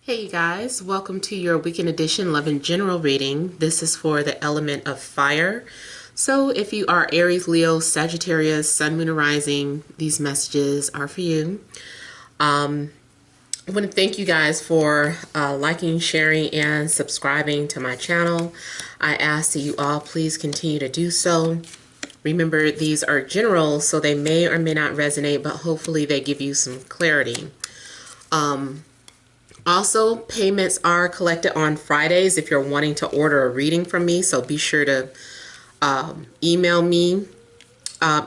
Hey you guys, welcome to your weekend edition Love and General reading. This is for the element of fire. So if you are Aries, Leo, Sagittarius, Sun, Moon, or Rising, these messages are for you. I want to thank you guys for liking, sharing, and subscribing to my channel. I ask that you all please continue to do so. Remember, these are general, so they may or may not resonate, but hopefully they give you some clarity. Also, payments are collected on Fridays if you're wanting to order a reading from me, so be sure to email me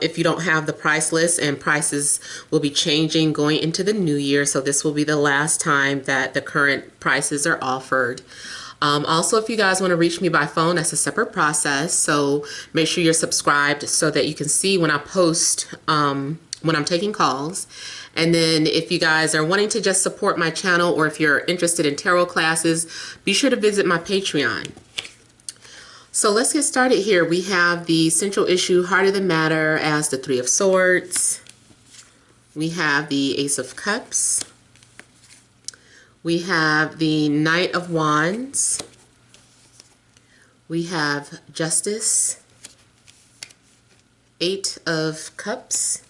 if you don't have the price list, and prices will be changing going into the new year, so this will be the last time that the current prices are offered. Also, if you guys want to reach me by phone, that's a separate process, so make sure you're subscribed so that you can see when I post when I'm taking calls. And then if you guys are wanting to just support my channel, or if you're interested in tarot classes, be sure to visit my Patreon. So let's get started here. We have the central issue, heart of the matter, as the Three of Swords. We have the Ace of Cups. We have the Knight of Wands. We have Justice. Eight of Cups.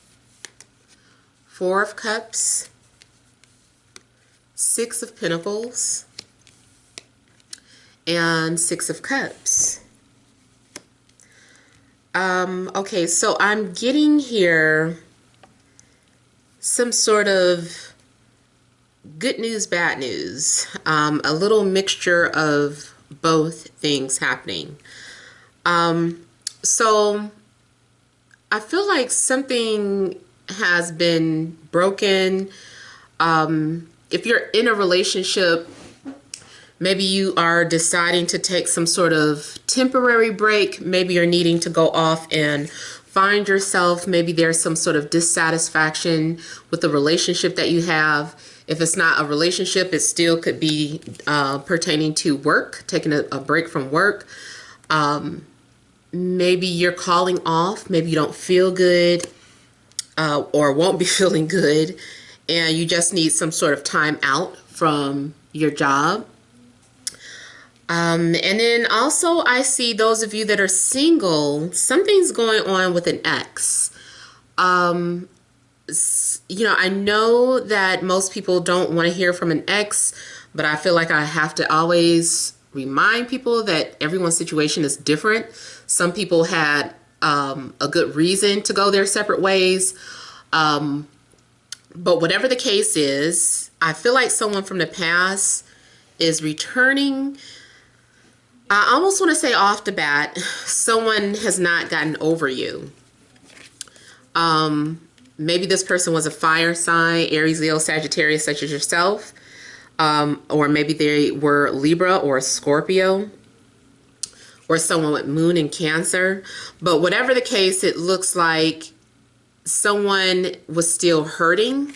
Four of Cups. Six of Pentacles. And Six of Cups. Okay, so I'm getting here some sort of good news, bad news. A little mixture of both things happening. So I feel like something has been broken. If you're in a relationship, maybe you are deciding to take some sort of temporary break. Maybe you're needing to go off and find yourself. Maybe there's some sort of dissatisfaction with the relationship that you have. If it's not a relationship, it still could be pertaining to work, taking a break from work. Maybe you're calling off. Maybe you don't feel good or won't be feeling good, and you just need some sort of time out from your job. And then also I see those of you that are single, something's going on with an ex. You know, I know that most people don't want to hear from an ex, but I feel like I have to always remind people that everyone's situation is different. Some people had a good reason to go their separate ways. But whatever the case is, I feel like someone from the past is returning. I almost want to say off the bat, someone has not gotten over you. Maybe this person was a fire sign, Aries, Leo, Sagittarius, such as yourself. Or maybe they were Libra or Scorpio, or someone with Moon in Cancer. But whatever the case, it looks like someone was still hurting.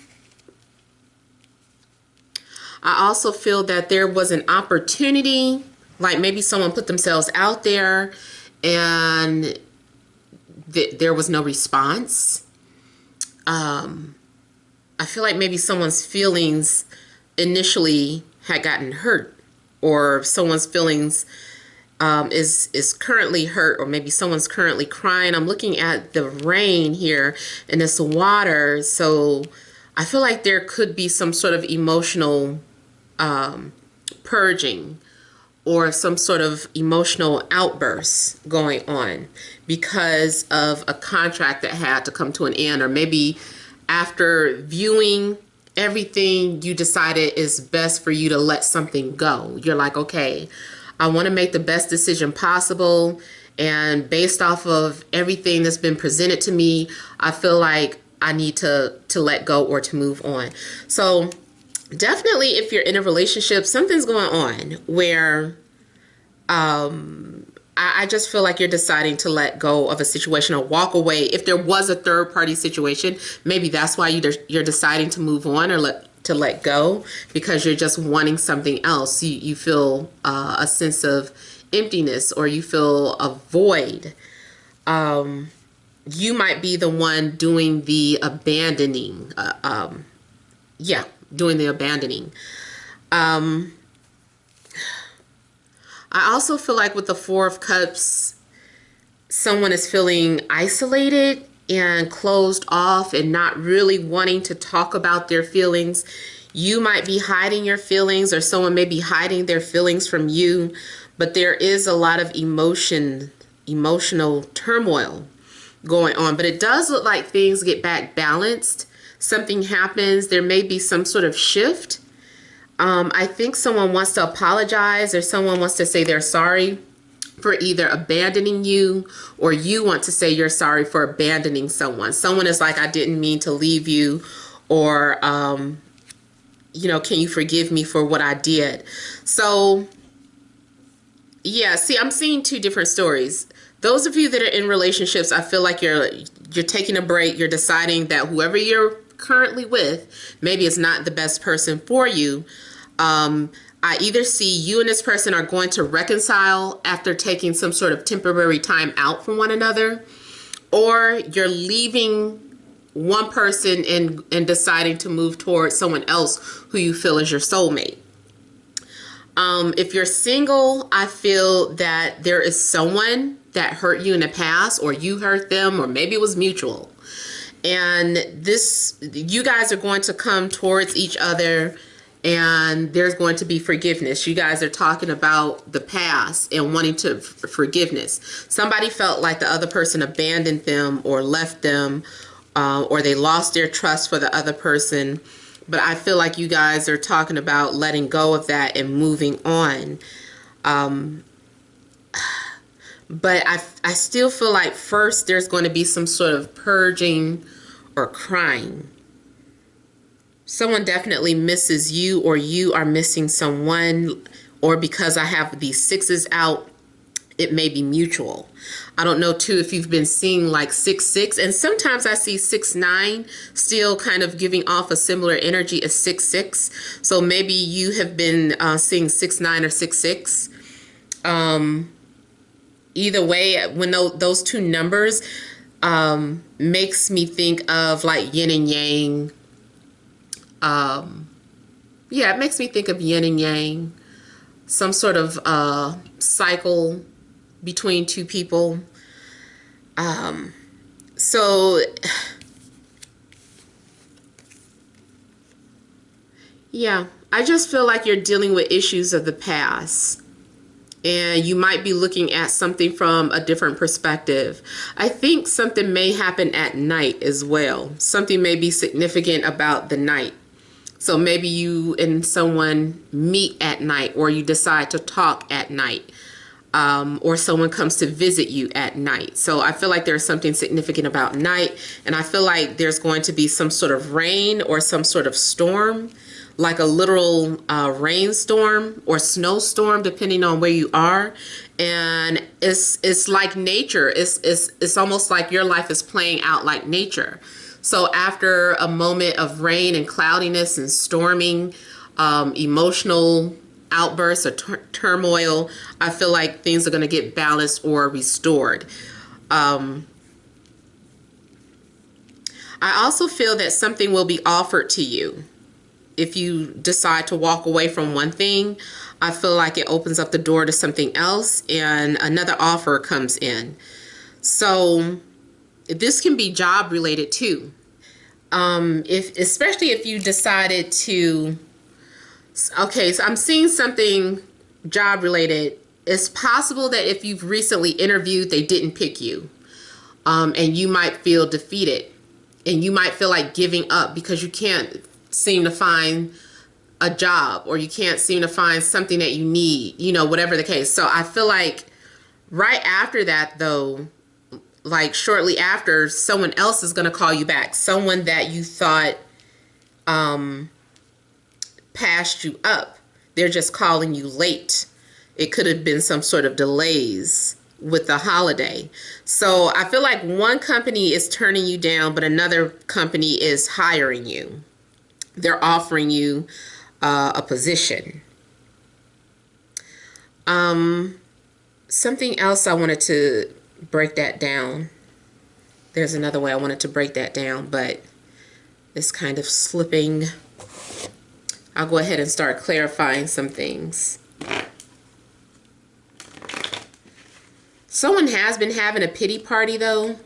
I also feel that there was an opportunity, like maybe someone put themselves out there and there was no response. I feel like maybe someone's feelings initially had gotten hurt, or someone's feelings is currently hurt, or maybe someone's currently crying. I'm looking at the rain here and this water, so I feel like there could be some sort of emotional purging, or some sort of emotional outburst going on because of a contract that had to come to an end, or maybe after viewing everything, you decided it's best for you to let something go. You're like, okay, I want to make the best decision possible, and based off of everything that's been presented to me, I feel like I need to let go or to move on. So definitely, if you're in a relationship, something's going on where I just feel like you're deciding to let go of a situation or walk away. If there was a third party situation, maybe that's why you're deciding to move on or let go, because you're just wanting something else. You feel a sense of emptiness, or you feel a void. You might be the one doing the abandoning. Doing the abandoning. I also feel like with the Four of Cups, someone is feeling isolated and closed off and not really wanting to talk about their feelings. You might be hiding your feelings, or someone may be hiding their feelings from you, but there is a lot of emotional turmoil going on. But it does look like things get back balanced. Something happens. There may be some sort of shift. I think someone wants to apologize, or someone wants to say they're sorry for either abandoning you, or you want to say you're sorry for abandoning someone. Someone is like, I didn't mean to leave you, or, you know, can you forgive me for what I did? So, yeah, see, I'm seeing two different stories. Those of you that are in relationships, I feel like you're taking a break. You're deciding that whoever you're currently with, maybe it's not the best person for you. I either see you and this person are going to reconcile after taking some sort of temporary time out from one another, or you're leaving one person and deciding to move towards someone else who you feel is your soulmate. If you're single, I feel that there is someone that hurt you in the past, or you hurt them, or maybe it was mutual. And you guys are going to come towards each other, and there's going to be forgiveness. You guys are talking about the past and wanting to forgiveness. Somebody felt like the other person abandoned them or left them, or they lost their trust for the other person. But I feel like you guys are talking about letting go of that and moving on. But I still feel like first there's going to be some sort of purging or crying. Someone definitely misses you, or you are missing someone, or because I have these sixes out, it may be mutual. I don't know too if you've been seeing like 6-6, and sometimes I see 6-9 still kind of giving off a similar energy as 6-6. So maybe you have been seeing 6-9 or 6-6. Either way, when those two numbers makes me think of like yin and yang. Yeah, it makes me think of yin and yang, some sort of cycle between two people. So yeah, I just feel like you're dealing with issues of the past, and you might be looking at something from a different perspective. I think something may happen at night as well. Something may be significant about the night. So maybe you and someone meet at night, or you decide to talk at night, or someone comes to visit you at night. So I feel like there's something significant about night, and I feel like there's going to be some sort of rain or some sort of storm, like a literal rainstorm or snowstorm, depending on where you are. And it's like nature. It's almost like your life is playing out like nature. So after a moment of rain and cloudiness and storming, emotional outbursts or turmoil, I feel like things are going to get balanced or restored. I also feel that something will be offered to you. If you decide to walk away from one thing, I feel like it opens up the door to something else, and another offer comes in. So this can be job related too. Especially if you decided to, okay, so I'm seeing something job related. It's possible that if you've recently interviewed, they didn't pick you. And you might feel defeated, and you might feel like giving up because you can't seem to find a job, or you can't seem to find something that you need, you know, whatever the case. So I feel like right after that, though, like shortly after, someone else is going to call you back. Someone that you thought passed you up. They're just calling you late. It could have been some sort of delays with the holiday. So I feel like one company is turning you down, but another company is hiring you. They're offering you a position. Something else I wanted to break that down. There's another way I wanted to break that down, but it's kind of slipping. I'll go ahead and start clarifying some things. Someone has been having a pity party, though.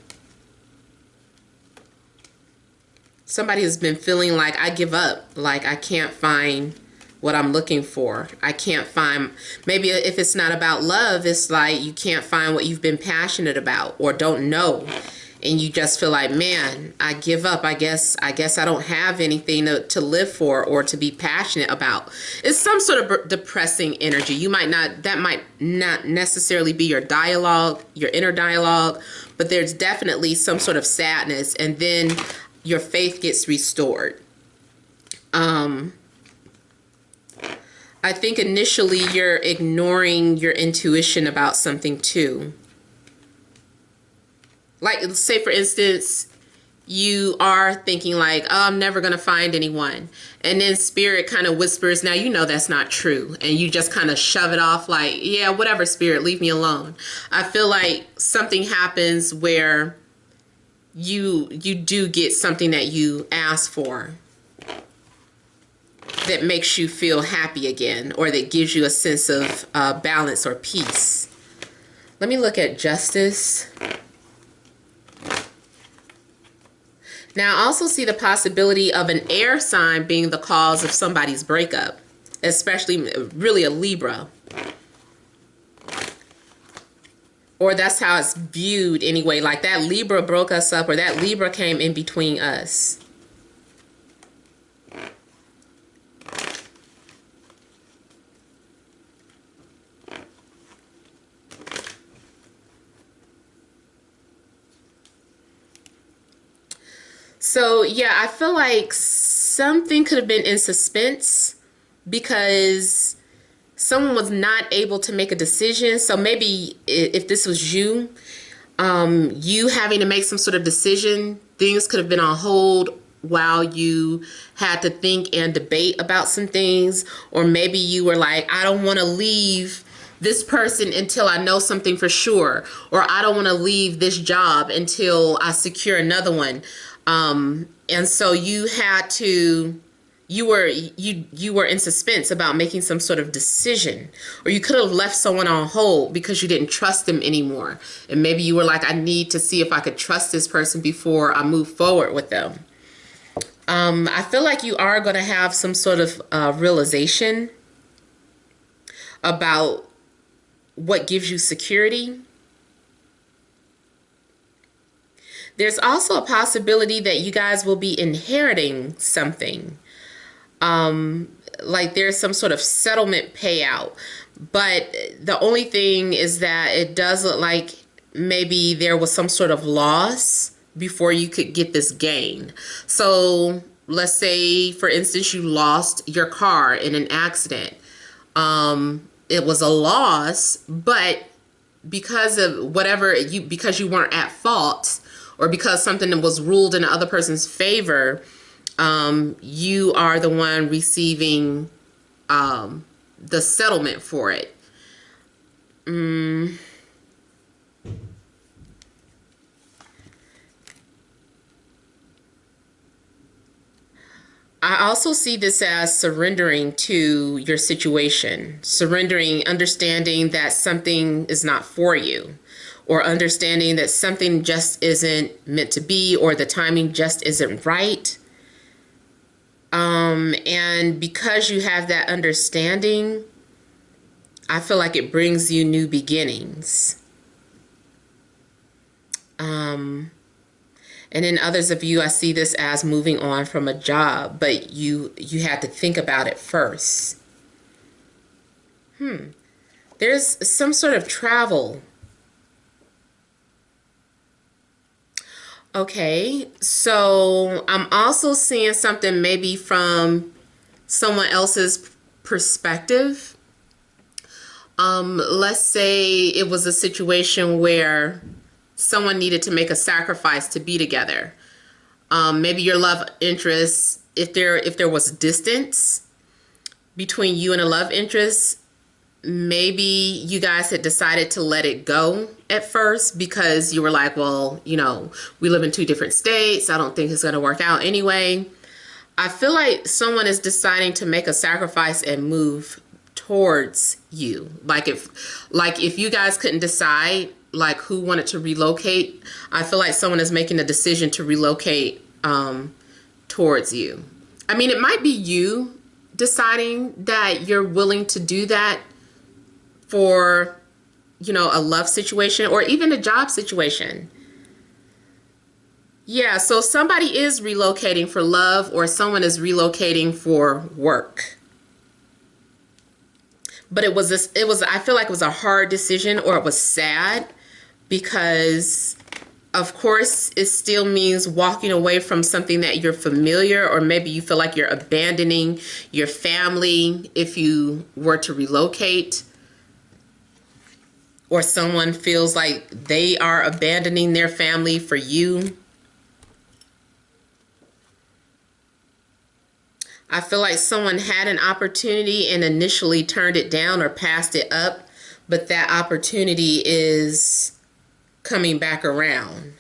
Somebody has been feeling like, I give up, like I can't find what I'm looking for. I can't find, maybe if it's not about love, it's like you can't find what you've been passionate about or don't know. And you just feel like, man, I give up. I guess I don't have anything to live for or to be passionate about. It's some sort of depressing energy. That might not necessarily be your dialogue, your inner dialogue, but there's definitely some sort of sadness, and then your faith gets restored. I think initially you're ignoring your intuition about something too. Like, say for instance, you are thinking like, oh, I'm never going to find anyone. And then spirit kind of whispers, now you know that's not true. And you just kind of shove it off like, yeah, whatever, spirit, leave me alone. I feel like something happens where you do get something that you ask for that makes you feel happy again, or that gives you a sense of balance or peace. Let me look at justice. Now, I also see the possibility of an air sign being the cause of somebody's breakup, especially really a Libra. Or that's how it's viewed anyway, like that Libra broke us up, or that Libra came in between us. So, yeah, I feel like something could have been in suspense because someone was not able to make a decision. So maybe if this was you, you having to make some sort of decision, things could have been on hold while you had to think and debate about some things. Or maybe you were like, I don't want to leave this person until I know something for sure. Or I don't want to leave this job until I secure another one. And so you had to, you were in suspense about making some sort of decision, or you could have left someone on hold because you didn't trust them anymore. And maybe you were like, I need to see if I could trust this person before I move forward with them. I feel like you are going to have some sort of realization about what gives you security. There's also a possibility that you guys will be inheriting something. Like there's some sort of settlement payout. But the only thing is that it does look like maybe there was some sort of loss before you could get this gain. So let's say, for instance, you lost your car in an accident. It was a loss, but because of because you weren't at fault, or because something was ruled in the other person's favor, you are the one receiving the settlement for it. I also see this as surrendering to your situation, surrendering, understanding that something is not for you, or understanding that something just isn't meant to be, or the timing just isn't right. And because you have that understanding, I feel like it brings you new beginnings. And in others of you, I see this as moving on from a job, but you had to think about it first. There's some sort of travel. Okay, so I'm also seeing something maybe from someone else's perspective. Let's say it was a situation where someone needed to make a sacrifice to be together. Maybe your love interest, if there was distance between you and a love interest, maybe you guys had decided to let it go at first because you were like, well, you know, we live in two different states. I don't think it's going to work out anyway. I feel like someone is deciding to make a sacrifice and move towards you. Like if you guys couldn't decide like who wanted to relocate, I feel like someone is making a decision to relocate towards you. I mean, it might be you deciding that you're willing to do that for, you know, a love situation or even a job situation. Yeah, so somebody is relocating for love or someone is relocating for work. But I feel like it was a hard decision, or it was sad, because of course it still means walking away from something that you're familiar, or maybe you feel like you're abandoning your family if you were to relocate, or someone feels like they are abandoning their family for you. I feel like someone had an opportunity and initially turned it down or passed it up, but that opportunity is coming back around.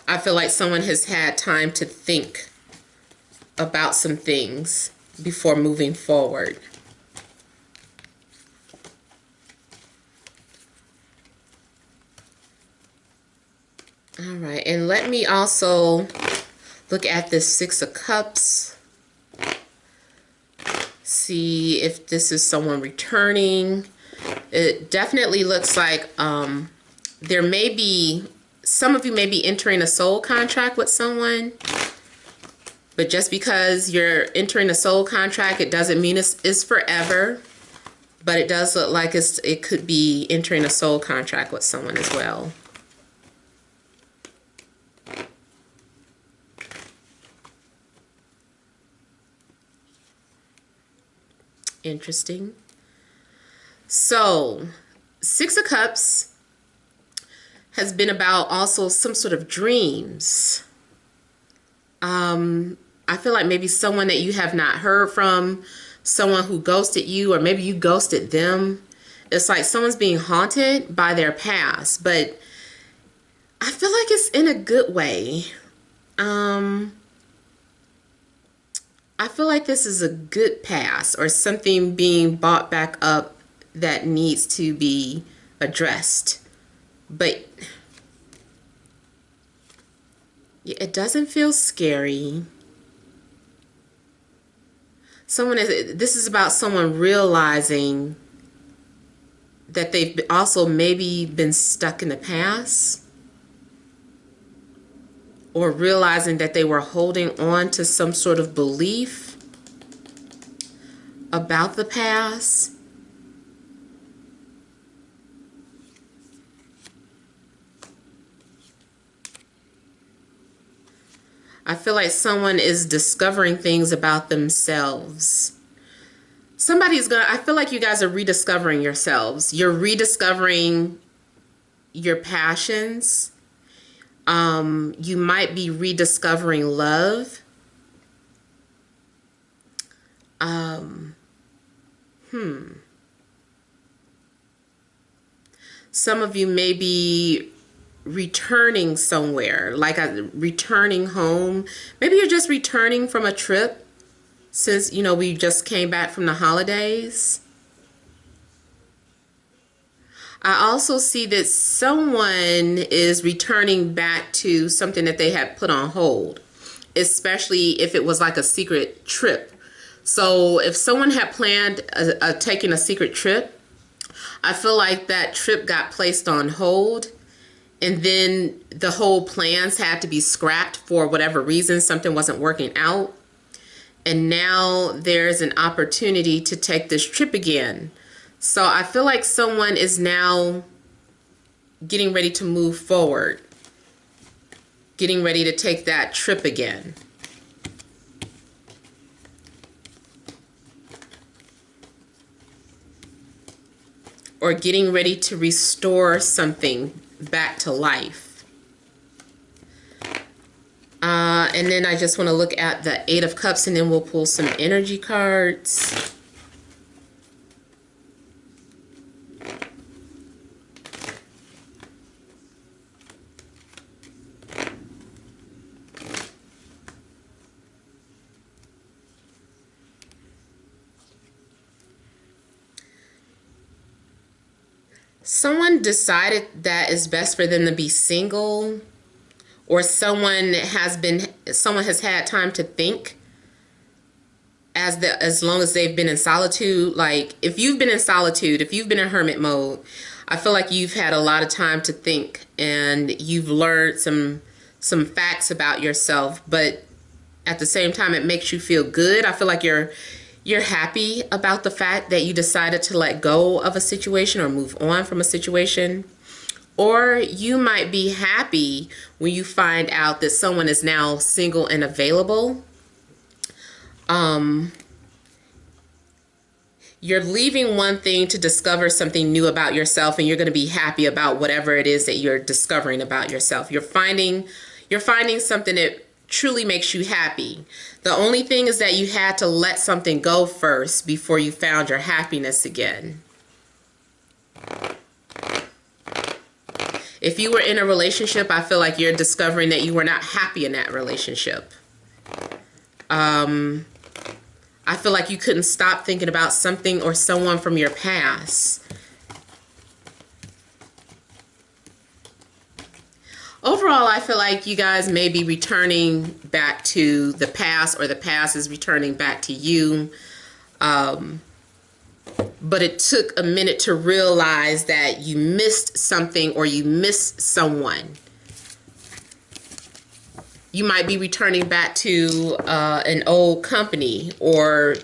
I feel like someone has had time to think about some things before moving forward. All right, and let me also look at this Six of Cups. See if this is someone returning. It definitely looks like there may be, some of you may be entering a soul contract with someone. But just because you're entering a soul contract, it doesn't mean it's forever. But it does look like it could be entering a soul contract with someone as well. Interesting. So, Six of Cups has been about also some sort of dreams. I feel like maybe someone that you have not heard from, someone who ghosted you, or maybe you ghosted them. It's like someone's being haunted by their past, but I feel like it's in a good way. I feel like this is a good past, or something being brought back up that needs to be addressed. But it doesn't feel scary. This is about someone realizing that they've also maybe been stuck in the past, or realizing that they were holding on to some sort of belief about the past. I feel like someone is discovering things about themselves. I feel like you guys are rediscovering yourselves. You're rediscovering your passions. You might be rediscovering love. Some of you may be returning somewhere, like returning home. Maybe you're just returning from a trip, since, you know, we just came back from the holidays. I also see that someone is returning back to something that they had put on hold, especially if it was like a secret trip. So if someone had planned taking a secret trip, I feel like that trip got placed on hold, and then the whole plans had to be scrapped for whatever reason. Something wasn't working out. And now there's an opportunity to take this trip again. So I feel like someone is now getting ready to move forward, getting ready to take that trip again. Or getting ready to restore something back to life. And then I just want to look at the Eight of Cups, and then we'll pull some energy cards. Someone decided that it's best for them to be single, or someone has had time to think as long as they've been in solitude. Like, if you've been in solitude, if you've been in hermit mode, I feel like you've had a lot of time to think and you've learned some facts about yourself, but at the same time it makes you feel good. I feel like you're happy about the fact that you decided to let go of a situation or move on from a situation. Or you might be happy when you find out that someone is now single and available. You're leaving one thing to discover something new about yourself, and you're going to be happy about whatever it is that you're discovering about yourself. You're finding something that truly makes you happy. The only thing is that you had to let something go first before you found your happiness again. If you were in a relationship, I feel like you're discovering that you were not happy in that relationship. I feel like you couldn't stop thinking about something or someone from your past. Overall, I feel like you guys may be returning back to the past, or the past is returning back to you. But it took a minute to realize that you missed something or you missed someone. You might be returning back to an old company, or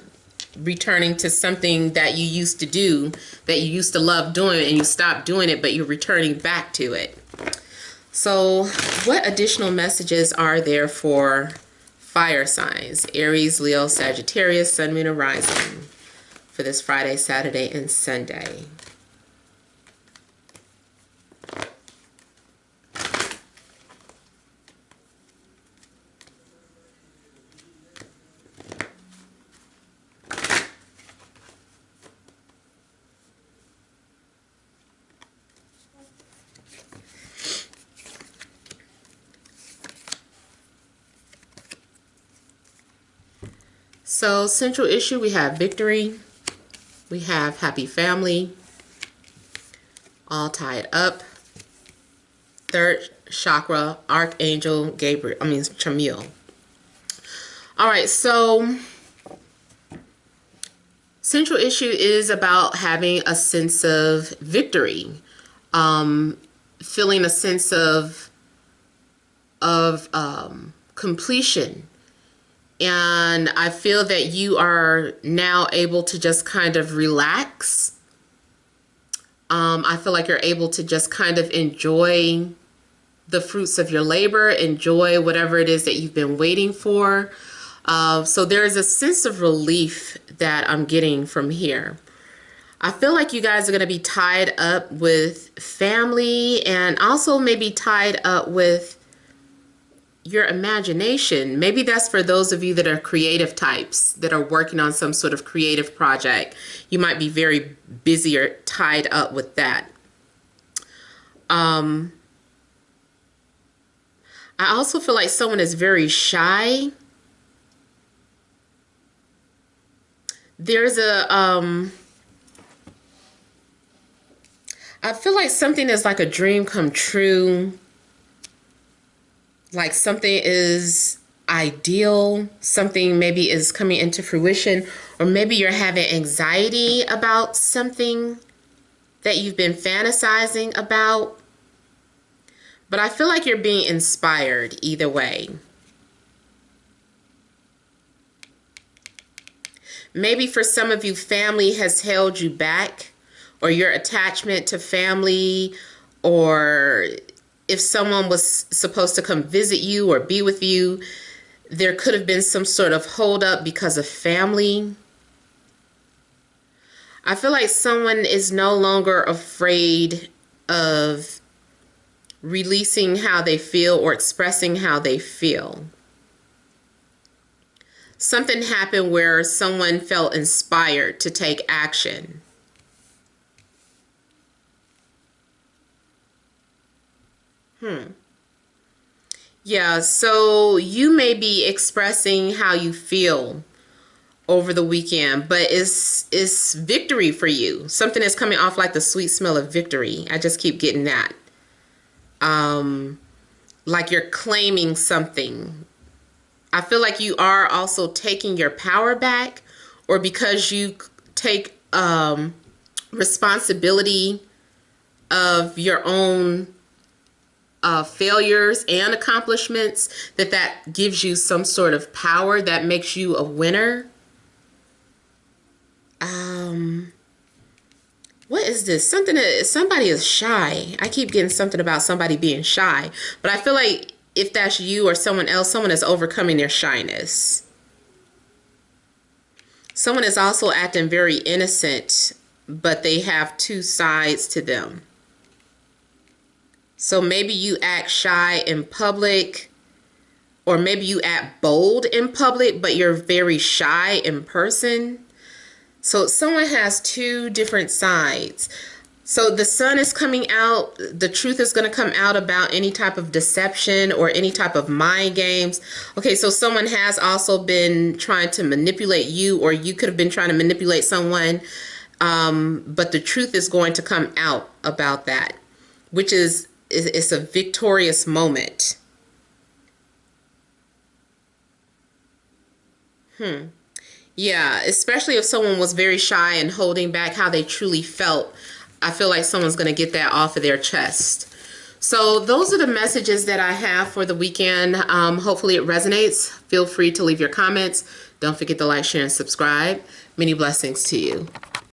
returning to something that you used to do, that you used to love doing, and you stopped doing it, but you're returning back to it. So what additional messages are there for fire signs? Aries, Leo, Sagittarius, Sun, Moon, and Rising for this Friday, Saturday, and Sunday. So central issue, we have victory. We have happy family. All tied up. Third chakra, Archangel Chamiel. All right, so central issue is about having a sense of victory. Feeling a sense of completion. And I feel that you are now able to just kind of relax. I feel like you're able to just kind of enjoy the fruits of your labor, enjoy whatever it is that you've been waiting for. So there's a sense of relief that I'm getting from here. I feel like you guys are going to be tied up with family, and also maybe tied up with your imagination. Maybe that's for those of you that are creative types, that are working on some sort of creative project. You might be very busy or tied up with that. I also feel like someone is very shy. There's I feel like something is like a dream come true. Like something is ideal, something maybe is coming into fruition, or maybe you're having anxiety about something that you've been fantasizing about. But I feel like you're being inspired either way. Maybe for some of you, family has held you back, or your attachment to family, or if someone was supposed to come visit you or be with you, there could have been some sort of holdup because of family. I feel like someone is no longer afraid of releasing how they feel or expressing how they feel. Something happened where someone felt inspired to take action. Yeah, so you may be expressing how you feel over the weekend, but it's victory for you. Something that's coming off like the sweet smell of victory. I just keep getting that. Like you're claiming something. I feel like you are also taking your power back, or because you take responsibility of your own failures and accomplishments, that gives you some sort of power that makes you a winner. What is this? Somebody is shy. I keep getting something about somebody being shy, but I feel like if that's you or someone else, someone is overcoming their shyness. Someone is also acting very innocent, but they have two sides to them. So maybe you act shy in public, or maybe you act bold in public, but you're very shy in person. So someone has two different sides. So the sun is coming out. The truth is going to come out about any type of deception or any type of mind games. Okay, so someone has also been trying to manipulate you, or you could have been trying to manipulate someone. But the truth is going to come out about that, which is it's a victorious moment. Yeah, especially if someone was very shy and holding back how they truly felt. I feel like someone's going to get that off of their chest. So those are the messages that I have for the weekend. Hopefully it resonates. Feel free to leave your comments. Don't forget to like, share, and subscribe. Many blessings to you.